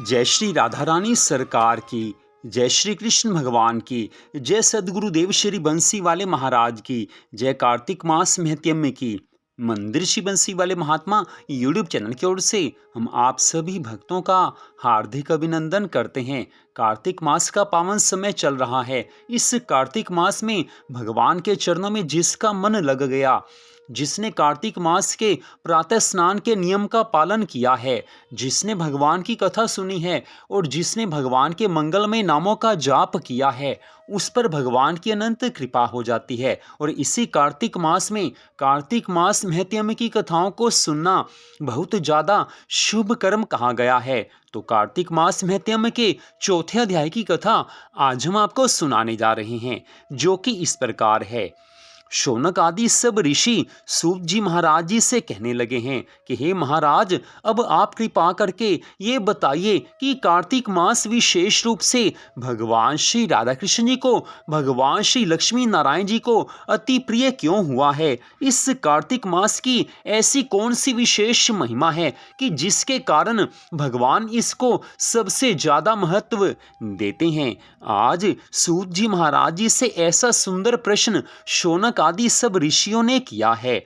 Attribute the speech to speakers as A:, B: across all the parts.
A: जय श्री राधा रानी सरकार की, जय श्री कृष्ण भगवान की, जय सद्गुरुदेव श्री बंसी वाले महाराज की, जय कार्तिक मास महत्म्य की। मंदिर श्री बंसी वाले महात्मा यूट्यूब चैनल की ओर से हम आप सभी भक्तों का हार्दिक अभिनंदन करते हैं। कार्तिक मास का पावन समय चल रहा है। इस कार्तिक मास में भगवान के चरणों में जिसका मन लग गया, जिसने कार्तिक मास के प्रातः स्नान के नियम का पालन किया है, जिसने भगवान की कथा सुनी है और जिसने भगवान के मंगलमय नामों का जाप किया है, उस पर भगवान की अनंत कृपा हो जाती है। और इसी कार्तिक मास में कार्तिक मास महत्म्य की कथाओं को सुनना बहुत ज़्यादा शुभ कर्म कहा गया है। तो कार्तिक मास महत्म्य के चौथे अध्याय की कथा आज हम आपको सुनाने जा रहे हैं, जो कि इस प्रकार है। शौनक आदि सब ऋषि सूत जी महाराज जी से कहने लगे हैं कि हे महाराज, अब आप कृपा करके ये बताइए कि कार्तिक मास विशेष रूप से भगवान श्री राधा कृष्ण जी को, भगवान श्री लक्ष्मी नारायण जी को अति प्रिय क्यों हुआ है। इस कार्तिक मास की ऐसी कौन सी विशेष महिमा है कि जिसके कारण भगवान इसको सबसे ज़्यादा महत्व देते हैं। आज सूत जी महाराज जी से ऐसा सुंदर प्रश्न शौनक आदि सब ऋषियों ने किया है।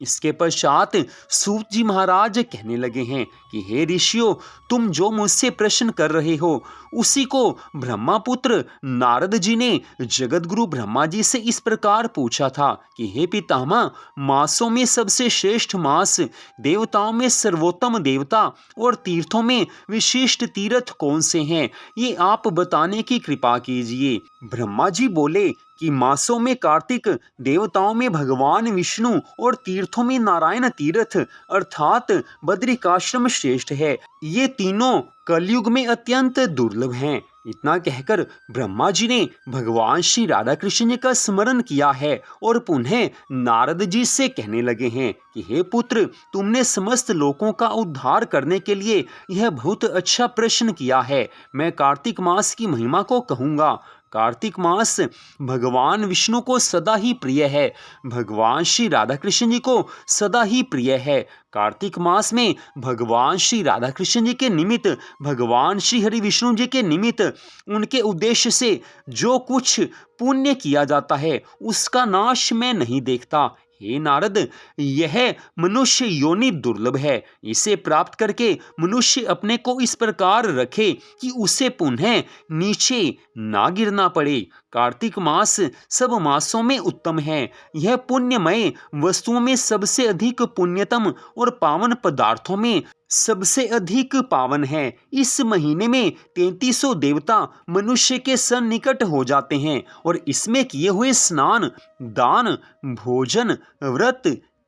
A: इसके पश्चात सूत जी महाराज कहने लगे हैं कि हे ऋषियों, तुम जो मुझसे प्रश्न कर रहे हो उसी को ब्रह्मापुत्र नारद जी ने जगत गुरु ब्रह्मा जी से इस प्रकार पूछा था कि हे पितामह, मासों में सबसे श्रेष्ठ मास, देवताओं में सर्वोत्तम देवता और तीर्थों में विशिष्ट तीर्थ कौन से हैं, ये आप बताने की कृपा कीजिए। ब्रह्मा जी बोले कि मासों में कार्तिक, देवताओं में भगवान विष्णु और तीर्थों में नारायण तीर्थ अर्थात बद्रिकाश्रम श्रेष्ठ है। ये तीनों कलयुग में अत्यंत दुर्लभ हैं। इतना कहकर ब्रह्मा जी ने भगवान श्री राधा कृष्ण जी का स्मरण किया है और पुनः नारद जी से कहने लगे हैं कि हे पुत्र, तुमने समस्त लोगों का उद्धार करने के लिए यह बहुत अच्छा प्रश्न किया है। मैं कार्तिक मास की महिमा को कहूँगा। कार्तिक मास भगवान विष्णु को सदा ही प्रिय है, भगवान श्री राधा कृष्ण जी को सदा ही प्रिय है। कार्तिक मास में भगवान श्री राधा कृष्ण जी के निमित्त, भगवान श्री हरि विष्णु जी के निमित्त, उनके उद्देश्य से जो कुछ पुण्य किया जाता है उसका नाश मैं नहीं देखता। हे नारद, यह मनुष्य योनि दुर्लभ है। इसे प्राप्त करके मनुष्य अपने को इस प्रकार रखे कि उसे पुनः नीचे ना गिरना पड़े। कार्तिक मास सब मासों में उत्तम है। यह पुण्यमय वस्तुओं में सबसे अधिक पुण्यतम और पावन पदार्थों में सबसे अधिक पावन है। इस महीने में 3300 देवता मनुष्य के सन्निकट हो जाते हैं और इसमें किए हुए स्नान, दान, भोजन, व्रत,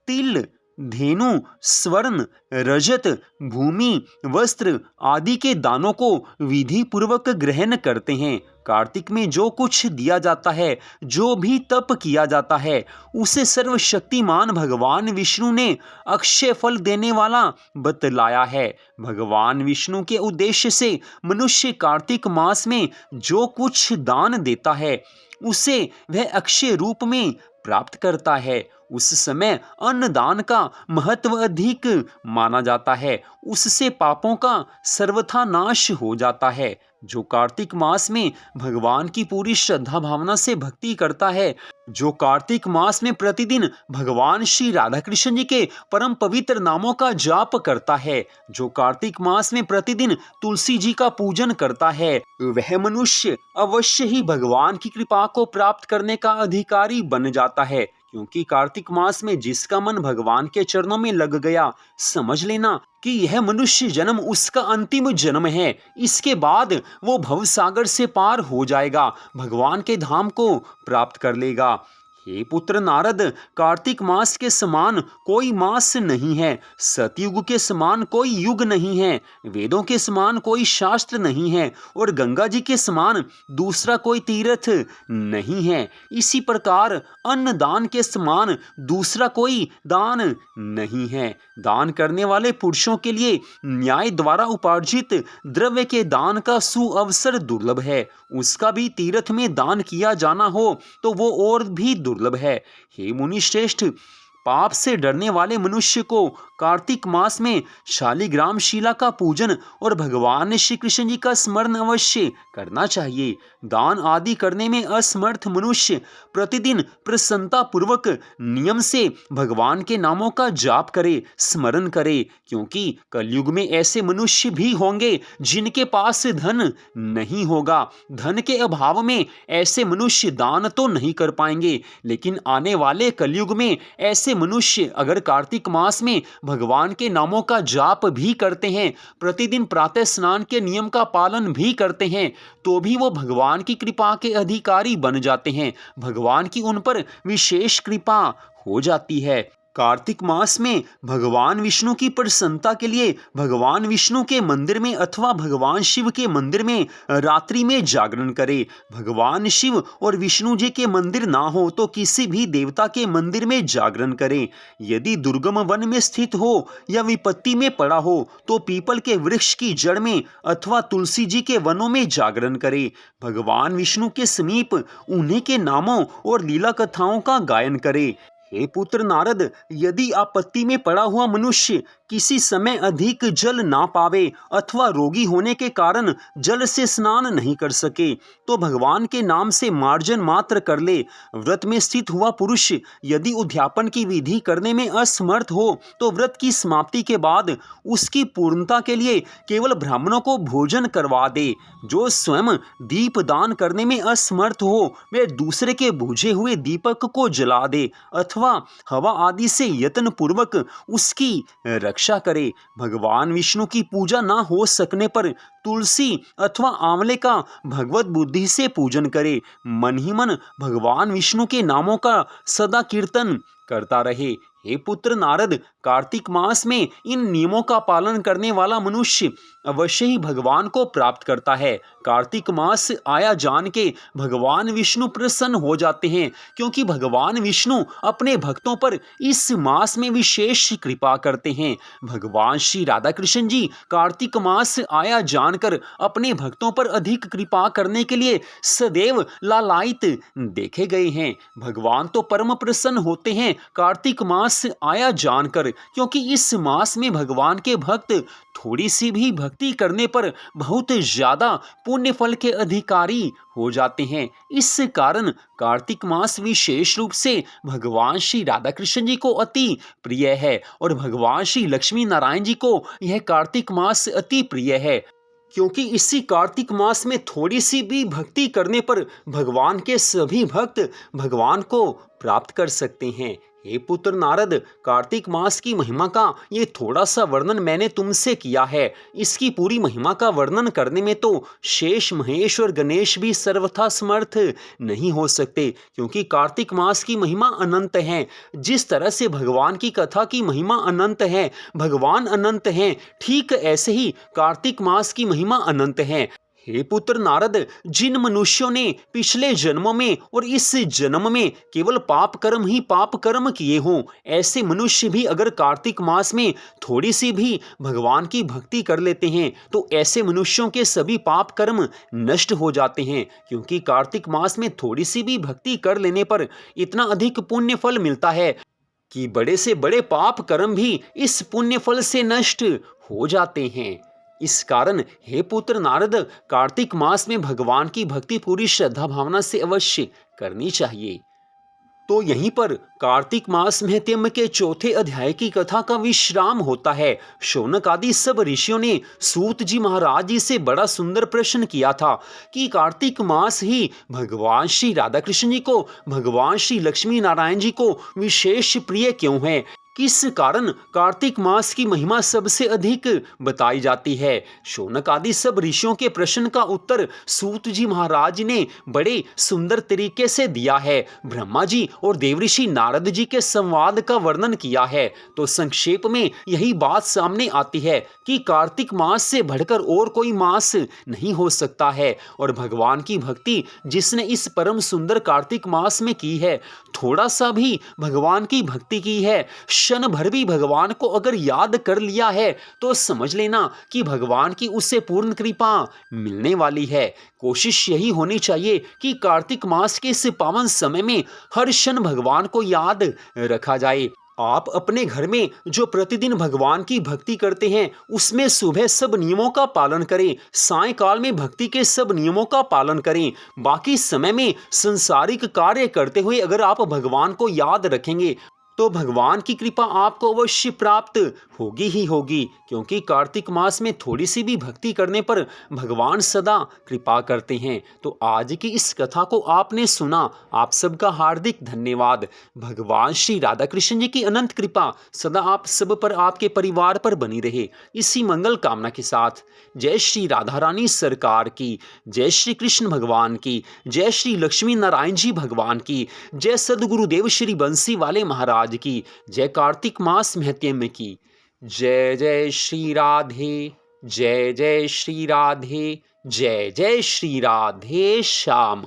A: तिल, धेनु, स्वर्ण, रजत, भूमि, वस्त्र आदि के दानों को विधि पूर्वक ग्रहण करते हैं। कार्तिक में जो कुछ दिया जाता है, जो भी तप किया जाता है, उसे सर्वशक्तिमान भगवान विष्णु ने अक्षय फल देने वाला बतलाया है। भगवान विष्णु के उद्देश्य से मनुष्य कार्तिक मास में जो कुछ दान देता है उसे वह अक्षय रूप में प्राप्त करता है। उस समय अन्नदान का महत्व अधिक माना जाता है। उससे पापों का सर्वथा नाश हो जाता है। जो कार्तिक मास में भगवान की पूरी श्रद्धा भावना से भक्ति करता है, जो कार्तिक मास में प्रतिदिन भगवान श्री राधा कृष्ण जी के परम पवित्र नामों का जाप करता है, जो कार्तिक मास में प्रतिदिन तुलसी जी का पूजन करता है, वह मनुष्य अवश्य ही भगवान की कृपा को प्राप्त करने का अधिकारी बन जाता है। क्योंकि कार्तिक मास में जिसका मन भगवान के चरणों में लग गया, समझ लेना कि यह मनुष्य जन्म उसका अंतिम जन्म है। इसके बाद वो भवसागर से पार हो जाएगा, भगवान के धाम को प्राप्त कर लेगा। हे पुत्र नारद, कार्तिक मास के समान कोई मास नहीं है, सतयुग के समान कोई युग नहीं है, वेदों के समान कोई शास्त्र नहीं है और गंगा जी के समान दूसरा कोई तीर्थ नहीं है। इसी प्रकार अन्नदान के समान दूसरा कोई दान नहीं है। दान करने वाले पुरुषों के लिए न्याय द्वारा उपार्जित द्रव्य के दान का सुअवसर दुर्लभ है। उसका भी तीर्थ में दान किया जाना हो तो वो और भी दुर्लभ है। हे मुनि श्रेष्ठ, पाप से डरने वाले मनुष्य को कार्तिक मास में शालिग्राम शिला का पूजन और भगवान श्री कृष्ण जी का स्मरण अवश्य करना चाहिए। दान आदि करने में असमर्थ मनुष्य प्रतिदिन प्रसन्नता पूर्वक नियम से भगवान के नामों का जाप करे, स्मरण करे, क्योंकि कलयुग में ऐसे मनुष्य भी होंगे जिनके पास धन नहीं होगा। धन के अभाव में ऐसे मनुष्य दान तो नहीं कर पाएंगे, लेकिन आने वाले कलयुग में ऐसे मनुष्य अगर कार्तिक मास में भगवान के नामों का जाप भी करते हैं, प्रतिदिन प्रातः स्नान के नियम का पालन भी करते हैं, तो भी वो भगवान की कृपा के अधिकारी बन जाते हैं। भगवान की उन पर विशेष कृपा हो जाती है। कार्तिक मास में भगवान विष्णु की प्रसन्नता के लिए भगवान विष्णु के मंदिर में अथवा भगवान शिव के मंदिर में रात्रि में जागरण करें। भगवान शिव और विष्णु जी के मंदिर ना हो तो किसी भी देवता के मंदिर में जागरण करें। यदि दुर्गम वन में स्थित हो या विपत्ति में पड़ा हो तो पीपल के वृक्ष की जड़ में अथवा तुलसी जी के वनों में जागरण करें। भगवान विष्णु के समीप उन्हीं के नामों और लीला कथाओं का गायन करें। हे पुत्र नारद, यदि आपत्ति में पड़ा हुआ मनुष्य किसी समय अधिक जल ना पावे अथवा रोगी होने के कारण जल से स्नान नहीं कर सके तो भगवान के नाम से मार्जन मात्र कर ले। व्रत में स्थित हुआ पुरुष यदि उद्यापन की विधि करने में असमर्थ हो तो व्रत की समाप्ति के बाद उसकी पूर्णता के लिए केवल ब्राह्मणों को भोजन करवा दे। जो स्वयं दीप दान करने में असमर्थ हो वे दूसरे के बुझे हुए दीपक को जला दे अथवा हवा आदि से यत्न पूर्वक उसकी रक्षा करे। भगवान विष्णु की पूजा ना हो सकने पर तुलसी अथवा आंवले का भगवत बुद्धि से पूजन करे। मन ही मन भगवान विष्णु के नामों का सदा कीर्तन करता रहे। हे पुत्र नारद, कार्तिक मास में इन नियमों का पालन करने वाला मनुष्य अवश्य ही भगवान को प्राप्त करता है। कार्तिक मास आया जान के भगवान विष्णु प्रसन्न हो जाते हैं, क्योंकि भगवान विष्णु अपने भक्तों पर इस मास में विशेष कृपा करते हैं। भगवान श्री राधा कृष्ण जी कार्तिक मास आया जानकर अपने भक्तों पर अधिक कृपा करने के लिए सदैव लालायित देखे गए हैं। भगवान तो परम प्रसन्न होते हैं कार्तिक मास आया जानकर, क्योंकि इस मास में भगवान के भक्त थोड़ी सी भी भक्ति करने पर बहुत ज्यादा पुण्य फल के अधिकारी हो जाते हैं। इस कारण कार्तिक मास विशेष रूप से भगवान श्री राधा कृष्ण जी को अति प्रिय है और भगवान श्री लक्ष्मी नारायण जी को यह कार्तिक मास अति प्रिय है, क्योंकि इसी कार्तिक मास में थोड़ी सी भी भक्ति करने पर भगवान के सभी भक्त भगवान को प्राप्त कर सकते हैं। हे पुत्र नारद, कार्तिक मास की महिमा का ये थोड़ा सा वर्णन मैंने तुमसे किया है। इसकी पूरी महिमा का वर्णन करने में तो शेष, महेश और गणेश भी सर्वथा समर्थ नहीं हो सकते, क्योंकि कार्तिक मास की महिमा अनंत है। जिस तरह से भगवान की कथा की महिमा अनंत है, भगवान अनंत हैं, ठीक ऐसे ही कार्तिक मास की महिमा अनंत है। हे पुत्र नारद, जिन मनुष्यों ने पिछले जन्मों में और इस जन्म में केवल पाप कर्म ही पाप कर्म किए हों, ऐसे मनुष्य भी अगर कार्तिक मास में थोड़ी सी भी भगवान की भक्ति कर लेते हैं तो ऐसे मनुष्यों के सभी पाप कर्म नष्ट हो जाते हैं, क्योंकि कार्तिक मास में थोड़ी सी भी भक्ति कर लेने पर इतना अधिक पुण्य फल मिलता है कि बड़े से बड़े पाप कर्म भी इस पुण्य फल से नष्ट हो जाते हैं। इस कारण हे पुत्र नारद, कार्तिक मास में भगवान की भक्ति पूरी श्रद्धा भावना से अवश्य करनी चाहिए। तो यहीं पर कार्तिक मास महत्म्य के चौथे अध्याय की कथा का विश्राम होता है। शौनक आदि सब ऋषियों ने सूत जी महाराज जी से बड़ा सुंदर प्रश्न किया था कि कार्तिक मास ही भगवान श्री राधा कृष्ण जी को, भगवान श्री लक्ष्मी नारायण जी को विशेष प्रिय क्यों है, किस कारण कार्तिक मास की महिमा सबसे अधिक बताई जाती है। शौनक आदि सब ऋषियों के प्रश्न का उत्तर सूत जी महाराज ने बड़े सुंदर तरीके से दिया है। ब्रह्मा जी और देवऋषि नारद जी के संवाद का वर्णन किया है। तो संक्षेप में यही बात सामने आती है कि कार्तिक मास से बढ़कर और कोई मास नहीं हो सकता है, और भगवान की भक्ति जिसने इस परम सुंदर कार्तिक मास में की है, थोड़ा सा भी भगवान की भक्ति की है, क्षण भर भी भगवान को अगर याद कर लिया है, तो समझ लेना कि भगवान की उससे पूर्ण कृपा मिलने वाली है। कोशिश यही होनी चाहिए कि कार्तिक मास के इस पावन समय में हर क्षण भगवान को याद रखा जाए। आप अपने घर में जो प्रतिदिन भगवान की भक्ति करते हैं उसमें सुबह सब नियमों का पालन करें, सायंकाल में भक्ति के सब नियमों का पालन करें। बाकी समय में संसारिक कार्य करते हुए अगर आप भगवान को याद रखेंगे तो भगवान की कृपा आपको अवश्य प्राप्त होगी ही होगी, क्योंकि कार्तिक मास में थोड़ी सी भी भक्ति करने पर भगवान सदा कृपा करते हैं। तो आज की इस कथा को आपने सुना, आप सबका हार्दिक धन्यवाद। भगवान श्री राधा कृष्ण जी की अनंत कृपा सदा आप सब पर, आपके परिवार पर बनी रहे, इसी मंगल कामना के साथ जय श्री राधा रानी सरकार की, जय श्री कृष्ण भगवान की, जय श्री लक्ष्मी नारायण जी भगवान की, जय सदगुरुदेव श्री बंसी वाले महाराज की, जय कार्तिक मास महत्म्य की। जय जय श्री राधे, जय जय श्री राधे, जय जय श्री राधे श्याम।